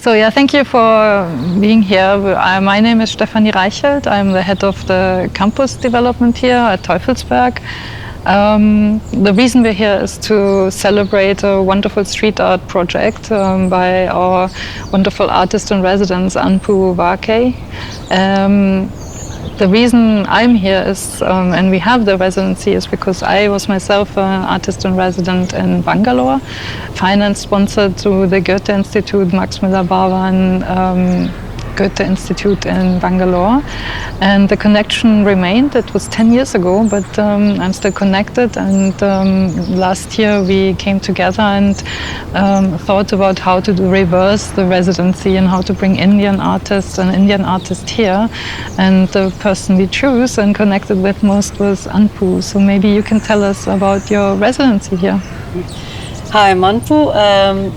So yeah, thank you for being here. My name is Stefanie Reichelt. I'm the head of the campus development here at Teufelsberg. The reason we're here is to celebrate a wonderful street art project by our wonderful artist in residence, Anpu Varkey. The reason I'm here is, and we have the residency, is because I was myself an artist in resident in Bangalore, finance sponsored through the Goethe Institute, Max Müller-Barwan Goethe Institute in Bangalore, and the connection remained. It was 10 years ago, but I'm still connected, and last year we came together and thought about how to reverse the residency and how to bring Indian artists and Indian artists here, and the person we chose and connected with most was Anpu. So maybe you can tell us about your residency here. Hi, I'm Anpu.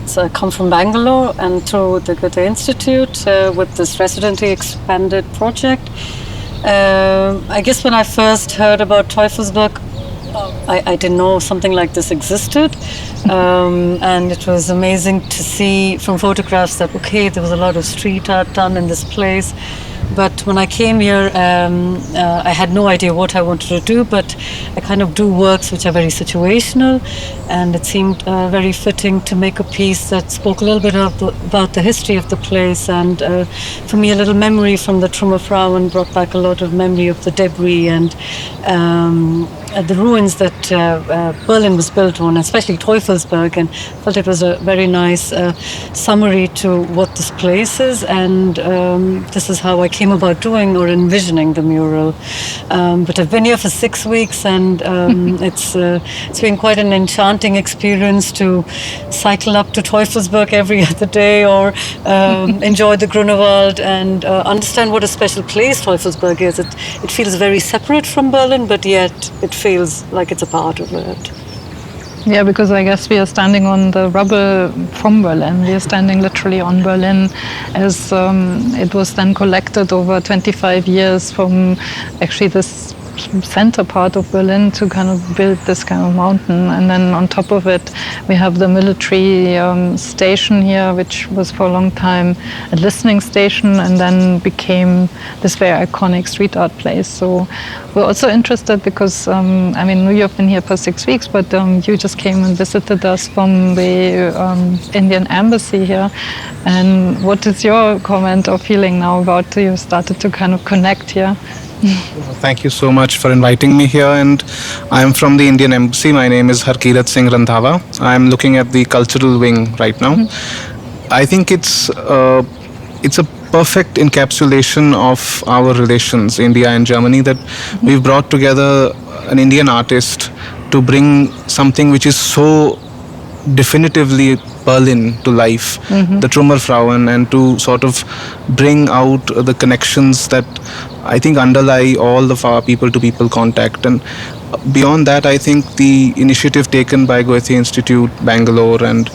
So I come from Bangalore and through the Goethe Institute with this Residency-Expanded project. I guess when I first heard about Teufelsberg, I didn't know something like this existed. And it was amazing to see from photographs that, okay, there was a lot of street art done in this place. But when I came here, I had no idea what I wanted to do, but I kind of do works which are very situational, and it seemed very fitting to make a piece that spoke a little bit about the history of the place, and for me a little memory from the Trümmerfrauen brought back a lot of memory of the debris and the ruins that Berlin was built on, especially Teufelsberg, and felt it was a very nice summary to what this place is, and this is how I came about doing or envisioning the mural. But I've been here for 6 weeks, and it's been quite an enchanting experience to cycle up to Teufelsberg every other day, or enjoy the Grunewald and understand what a special place Teufelsberg is. It feels very separate from Berlin, but yet it feels like it's a part of it. Yeah, because I guess we are standing on the rubble from Berlin. We are standing literally on Berlin, as it was then collected over 25 years from actually this center part of Berlin to kind of build this kind of mountain. And then on top of it, we have the military station here, which was for a long time a listening station and then became this very iconic street art place. So we're also interested because, I mean, you've been here for 6 weeks, but you just came and visited us from the Indian embassy here. And what is your comment or feeling now about you started to kind of connect here? Thank you so much for inviting me here, and I'm from the Indian Embassy. My name is Harkirat Singh Randhawa. I'm looking at the cultural wing right now. I think it's a perfect encapsulation of our relations, India and Germany, that we've brought together an Indian artist to bring something which is so definitively Berlin to life, the Trümmerfrauen, and to sort of bring out the connections that I think underlie all of our people-to-people contact. And beyond that, I think the initiative taken by Goethe Institute, Bangalore, and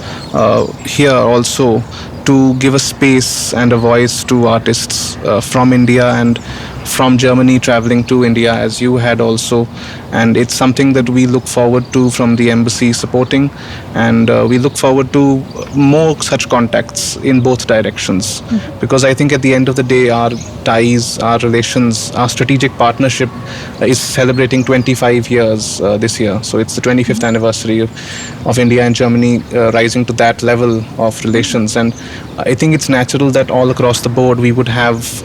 here also to give a space and a voice to artists from India and from Germany traveling to India, as you had also. And it's something that we look forward to from the embassy supporting, and we look forward to more such contacts in both directions. Because I think at the end of the day, our ties, our relations, our strategic partnership is celebrating 25 years this year. So it's the 25th anniversary of India and Germany rising to that level of relations. And I think it's natural that all across the board we would have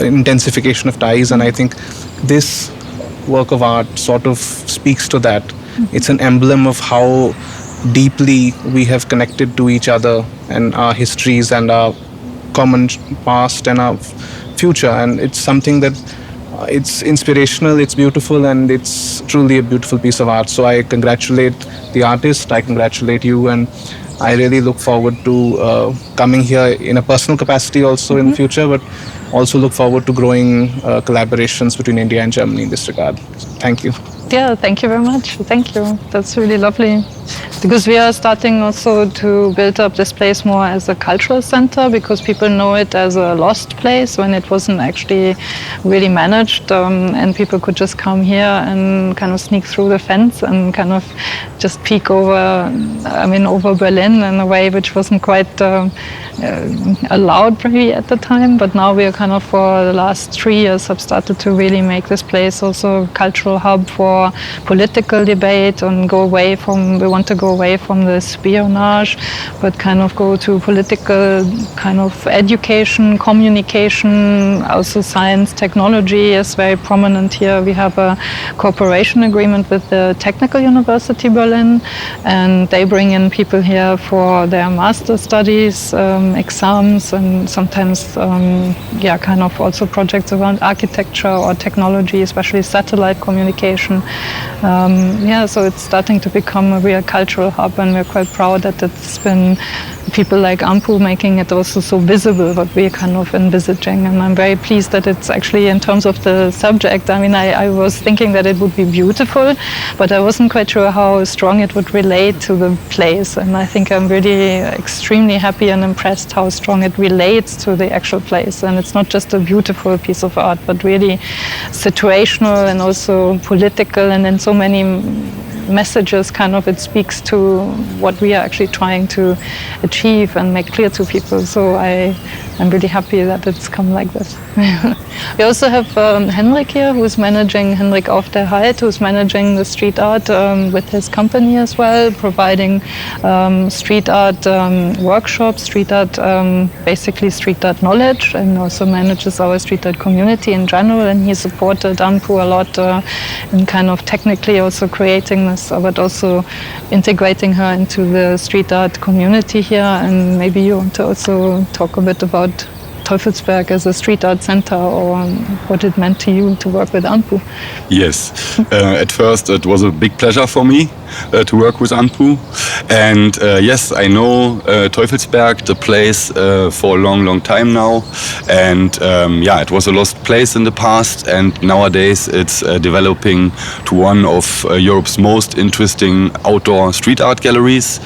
intensification of ties, and I think this work of art sort of speaks to that. It's an emblem of how deeply we have connected to each other and our histories and our common past and our future, and it's something that it's inspirational, it's beautiful, and it's truly a beautiful piece of art. So I congratulate the artist, I congratulate you, and I really look forward to coming here in a personal capacity also in the future, but also look forward to growing collaborations between India and Germany in this regard. Thank you. Yeah, thank you very much. Thank you. That's really lovely. Because we are starting also to build up this place more as a cultural center, because people know it as a lost place when it wasn't actually really managed, and people could just come here and kind of sneak through the fence and kind of just peek over, over Berlin in a way which wasn't quite allowed probably at the time. But now we are kind of, for the last 3 years, have started to really make this place also a cultural hub for political debate and we want to go away from the espionage, but kind of go to political kind of education, communication, also science, technology is very prominent here. We have a cooperation agreement with the Technical University Berlin, and they bring in people here for their master studies, exams, and sometimes kind of also projects around architecture or technology, especially satellite communication. So it's starting to become a real cultural hub, and we're quite proud that it's been people like Anpu making it also so visible, what we're kind of envisaging. And I'm very pleased that it's actually, in terms of the subject, I was thinking that it would be beautiful, but I wasn't quite sure how strong it would relate to the place. And I think I'm really extremely happy and impressed how strong it relates to the actual place. And it's not just a beautiful piece of art, but really situational and also political, and in so many messages, kind of, it speaks to what we are actually trying to achieve and make clear to people. So I'm really happy that it's come like this. We also have Henrik here, Henrik auf der Heid, who's managing the street art with his company as well, providing street art workshops, street art, basically street art knowledge, and also manages our street art community in general. And he supported Anpu a lot in kind of technically also creating this, but also integrating her into the street art community here. And maybe you want to also talk a bit about Teufelsberg as a street art center, or what it meant to you to work with Anpu. Yes, at first it was a big pleasure for me to work with Anpu, and yes, I know Teufelsberg, the place, for a long time now, and it was a lost place in the past, and nowadays it's developing to one of Europe's most interesting outdoor street art galleries.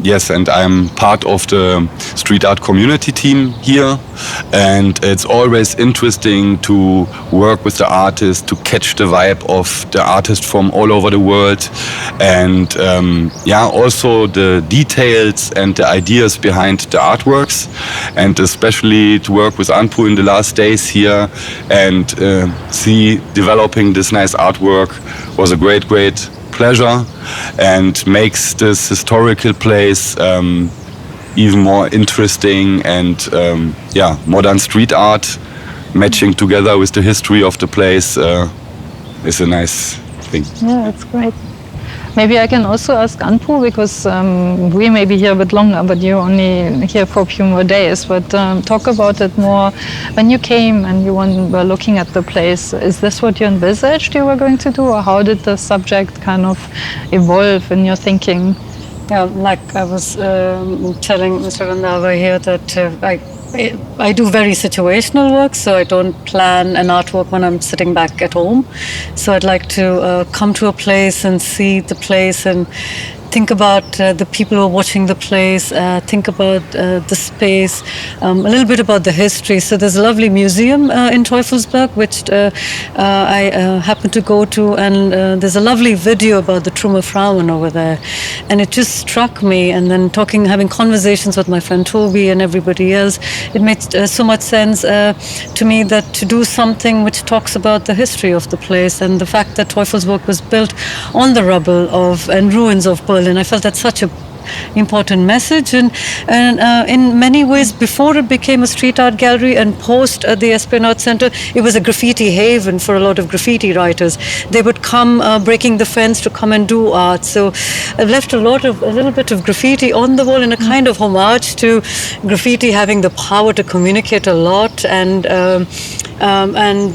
Yes, and I'm part of the street art community team here, and it's always interesting to work with the artist, to catch the vibe of the artist from all over the world, and also the details and the ideas behind the artworks, and especially to work with Anpu in the last days here and see developing this nice artwork was a great pleasure, and makes this historical place even more interesting, and modern street art matching together with the history of the place is a nice thing. Yeah, that's great. Maybe I can also ask Anpu, because we may be here a bit longer, but you're only here for a few more days. But talk about it more. When you came and you were looking at the place, is this what you envisaged you were going to do, or how did the subject kind of evolve in your thinking? Yeah, like I was telling Mr. Randhawa here, that I do very situational work, so I don't plan an artwork when I'm sitting back at home. So I'd like to come to a place and see the place and think about the people who are watching the place, think about the space, a little bit about the history. So there's a lovely museum in Teufelsberg, which I happened to go to, and there's a lovely video about the Trümmerfrauen over there. And it just struck me, and then having conversations with my friend Toby and everybody else, it made so much sense to me that to do something which talks about the history of the place, and the fact that Teufelsberg was built on the rubble and ruins of Berlin. I felt that's such a important message, and in many ways, before it became a street art gallery and post the Esplanade Center, it was a graffiti haven for a lot of graffiti writers. They would come breaking the fence to come and do art. So I've left a little bit of graffiti on the wall in a kind of homage to graffiti having the power to communicate a lot. And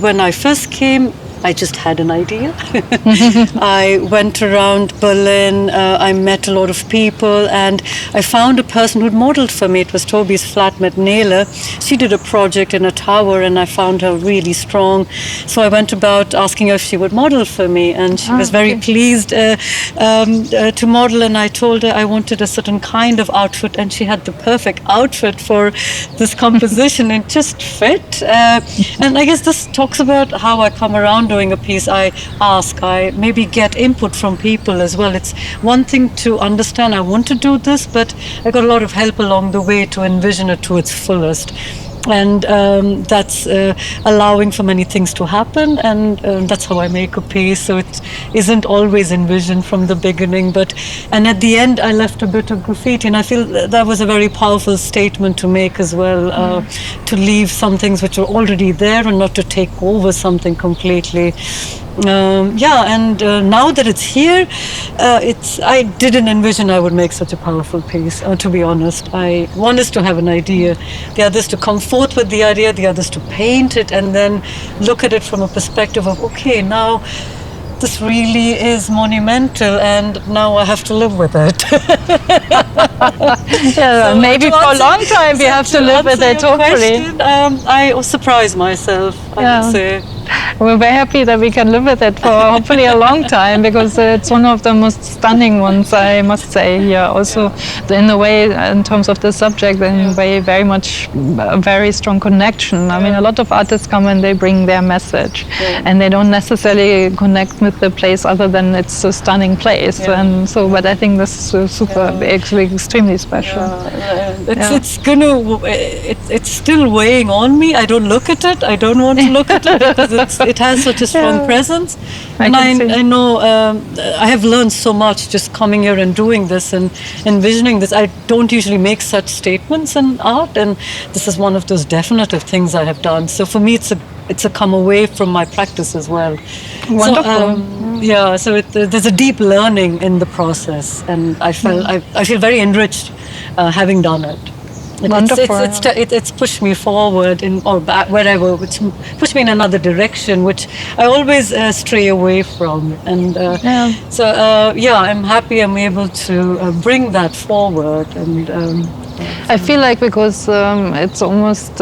when I first came, I just had an idea. I went around Berlin, I met a lot of people, and I found a person who'd modeled for me. It was Toby's flatmate, Nele. She did a project in a tower, and I found her really strong. So I went about asking her if she would model for me, and she was very pleased to model, and I told her I wanted a certain kind of outfit, and she had the perfect outfit for this composition. It just fit. And I guess this talks about how I come around doing a piece. I ask, I maybe get input from people as well. It's one thing to understand I want to do this, but I got a lot of help along the way to envision it to its fullest. And that's allowing for many things to happen, and that's how I make a piece. So it isn't always envisioned from the beginning, and at the end I left a bit of graffiti, and I feel that was a very powerful statement to make as well, to leave some things which are already there and not to take over something completely. Now that it's here, I didn't envision I would make such a powerful piece, to be honest. One is to have an idea, the other is to come forth with the idea, the other is to paint it and then look at it from a perspective of, okay, now this really is monumental, and now I have to live with it. So maybe for a long time we have to live with it, hopefully. I surprise myself, I would say. We're very happy that we can live with it for hopefully a long time, because it's one of the most stunning ones, I must say. Here also, in a way, in terms of the subject, in very much a very strong connection. I mean, a lot of artists come and they bring their message, and they don't necessarily connect with the place other than it's a stunning place. And so, but I think this is super, actually extremely special. It's still weighing on me. I don't look at it. I don't want to look at it, because it has such a strong presence. And I know I have learned so much just coming here and doing this and envisioning this. I don't usually make such statements in art, and this is one of those definitive things I have done. So for me, it's a come away from my practice as well. Wonderful. So there's a deep learning in the process, and I feel very enriched having done it. Wonderful. It's pushed me forward or back, wherever. It's pushed me in another direction, which I always stray away from. And I'm happy I'm able to bring that forward. And I feel like, because it's almost.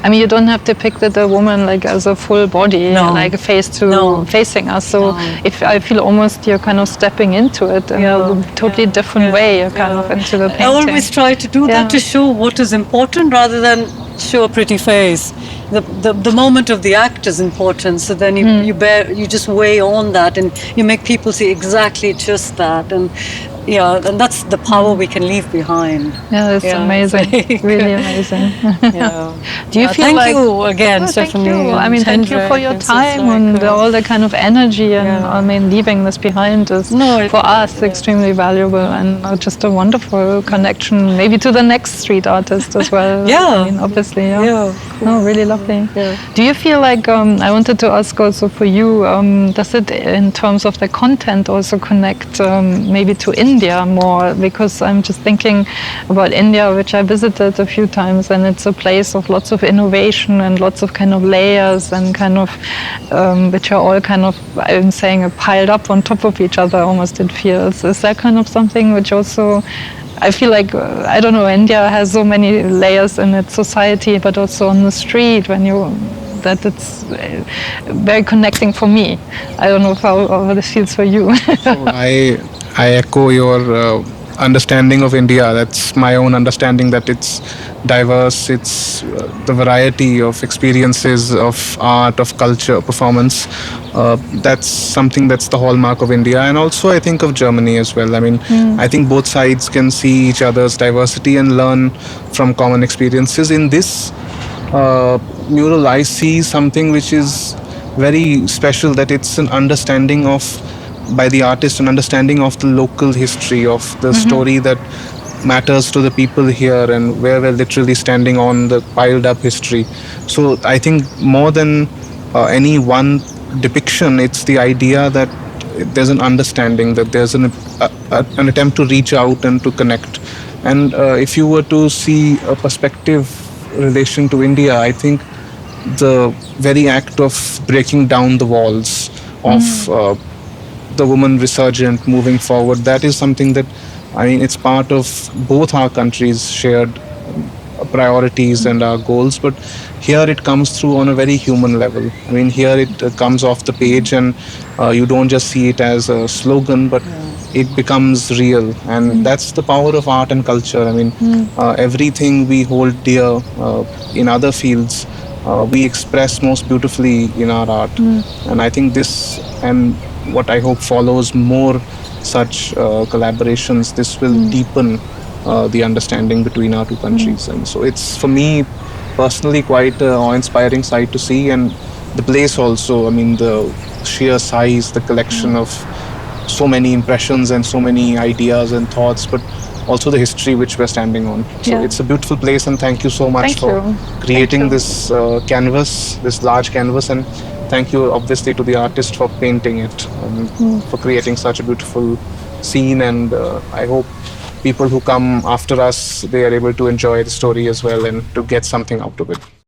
I mean, you don't have to depict the woman like as a full body, like facing us. So if I feel almost you're kind of stepping into it in a totally different way, you're kind of into the painting. I always try to do that, to show what is important rather than show a pretty face. The moment of the act is important, so then you just weigh on that, and you make people see exactly just that, and that's the power we can leave behind. Yeah, it's amazing, really amazing. Do you feel thank you again, Stephanie? Thank you. I mean, thank you for your time and all the kind of energy, and I mean, leaving this behind is for us extremely valuable, and just a wonderful connection, maybe to the next street artist as well. I mean, obviously. No, really lovely. Do you feel like, I wanted to ask also for you, does it in terms of the content also connect maybe to India more? Because I'm just thinking about India, which I visited a few times, and it's a place of lots of innovation and lots of kind of layers and kind of, which are all kind of, I'm saying, piled up on top of each other almost, it feels. Is that kind of something which also, I feel like, I don't know, India has so many layers in its society, but also on the street that it's very connecting for me. I don't know how this feels for you. I echo your understanding of India. That's my own understanding, that it's diverse, it's the variety of experiences of art, of culture, performance. That's something that's the hallmark of India, and also I think of Germany as well. I mean, I think both sides can see each other's diversity and learn from common experiences. In this mural, I see something which is very special, that it's an understanding of, by the artist, an understanding of the local history, of the story that matters to the people here, and where we're literally standing on the piled up history. So I think more than any one depiction, it's the idea that there's an understanding, that there's an attempt to reach out and to connect. And if you were to see a perspective relation to India, I think the very act of breaking down the walls of the woman resurgent moving forward, that is something that, I mean, it's part of both our countries' shared priorities and our goals, but here it comes through on a very human level. I mean, here it comes off the page, and you don't just see it as a slogan, but it becomes real, and that's the power of art and culture. I mean, everything we hold dear in other fields, we express most beautifully in our art. And I think this, and what I hope follows more such collaborations, this will deepen the understanding between our two countries. And so it's, for me personally, quite an awe-inspiring sight to see. And the place also, I mean, the sheer size, the collection of so many impressions and so many ideas and thoughts, but also the history which we're standing on. So it's a beautiful place, and thank you so much for creating this canvas, this large canvas, and thank you obviously to the artist for painting it, and for creating such a beautiful scene. And I hope people who come after us, they are able to enjoy the story as well and to get something out of it.